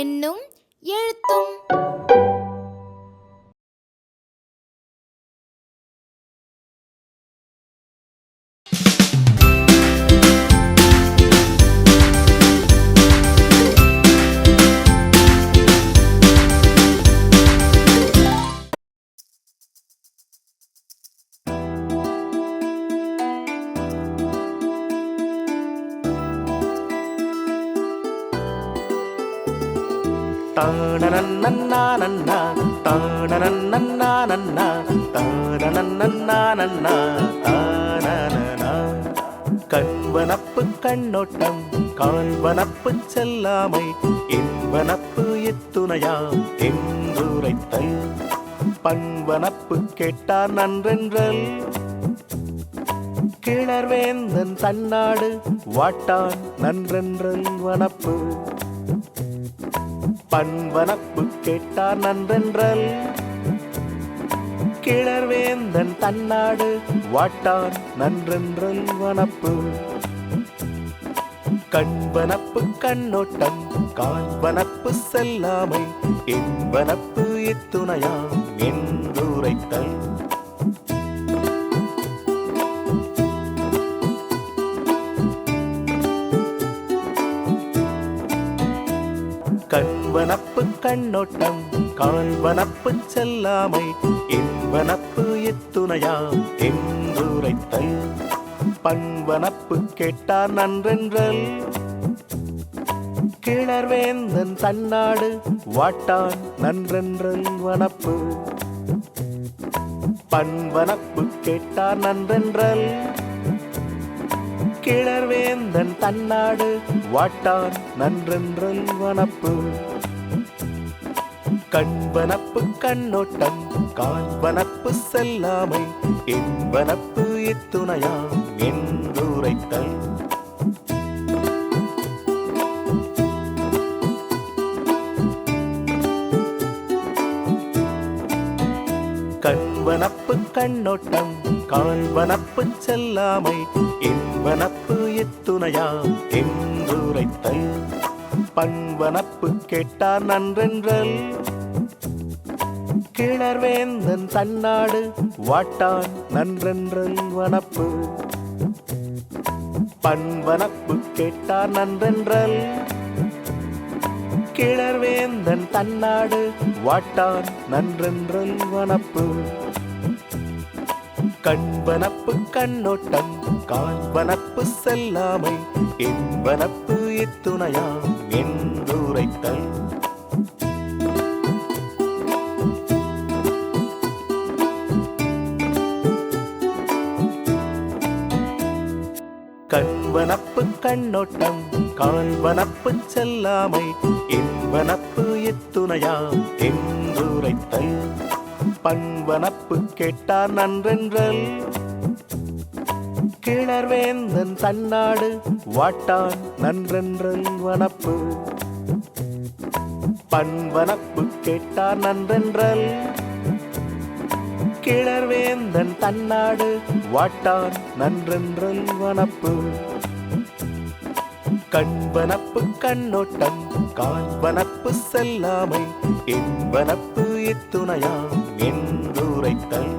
எண்ணும் எழுத்தும் கண்வனப்பு கண்ணோட்டம் காண்பனப்பு செல்லாமை என்பனப்பு எத்துணையாம் என்றுரைத்தல் பண்வனப்பு கேட்டார் நன்றென்றல் கிளர்வேந்தன் தன்னாடு வாட்டான் நன்றென்றல் வனப்பு பண்வனப்பு கேட்டார் நன்றென்றல் கிளர்வேந்தன் தன்னாடு வாட்டான் நன்றென்றல் வனப்பு கண்வனப்பு கண்ணோட்டம் காண்பனப்பு செல்லாமை என்பனப்பு இத்துணையாம் என்றுரைத்தல் கண்வனப்பு கண்ணோட்டம் காண்பனப்பு செல்லாமை என்பனப்பு இத்துணையாம் என்றுரைத்தல் பண்வனப்பு கேட்டார் நன்றென்றல் கிளர்வேந்தன் தன்னாடு வாட்டான் நன்றென்றல் வனப்பு பண்வனப்பு கேட்டார் நன்றென்றல் கிளர்வேந்தன் தன்னாடு வாட்டான் நன்றென்றல் வனப்பு கண்வனப்பு கண்ணோட்டம் காண்பனப்பு செல்லாமை என்பனப்பு இத்துணையாம் என்றுரைத்தல் கண்வனப்பு கண்ணோட்டம் காண்பனப்பு செல்லாமை என்பனப்பு இத்துணையாம் என்றுரைத்தல் பண்வனப்பு கேட்டார் நன்றென்றல் கிளர்வேந்தன் தன்னாடு வாட்டான் நன்றென்றல் வனப்பு பண்வனப்பு கேட்டார் நன்றென்றல் கிளர்வேந்தன் தன்னாடு வாட்டான் நன்றென்றல் வனப்பு கண்வனப்பு கண்ணோட்டம் காண்பனப்பு செல்லாமை என்பனப்பு இத்துணையாம் என்றுரைத்தல் கண்வனப்பு கண்ணோட்டம் காண்பனப்பு செல்லாமை என்பனப்பு இத்துணையாம் என்றுரைத்தல் பண்வனப்பு கேட்டார் நன்றென்றல் கிளர்வேந்தன் தன்னாடு வாட்டான் நன்றென்றல் வனப்பு பண்வனப்பு கேட்டார் நன்றென்றல் கிளர்வேந்தன் தன்னாடு வாட்டான் நன்றென்றல் வனப்பு கண்வனப்பு கண்ணோட்டம் காண்பனப்பு செல்லாமை என்பனப்பு இத்துணையாம் என்றுரைத்தல்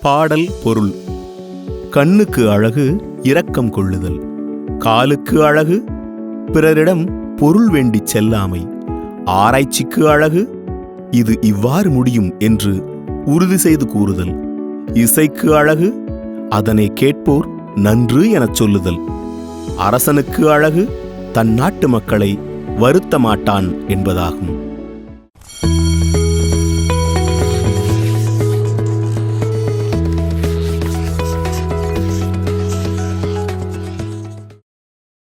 பாடல் பொருள். கண்ணுக்கு அழகு இரக்கம் கொள்ளுதல், காலுக்கு அழகு பிறரிடம் பொருள் வேண்டிச் செல்லாமை, ஆராய்ச்சிக்கு அழகு இது இவ்வாறு முடியும் என்று உறுதி செய்து கூறுதல், இசைக்கு அழகு அதனை கேட்போர் நன்று எனச் சொல்லுதல், அரசனுக்கு அழகு தன் நாட்டு மக்களை வருத்த மாட்டான் என்பதாகும்.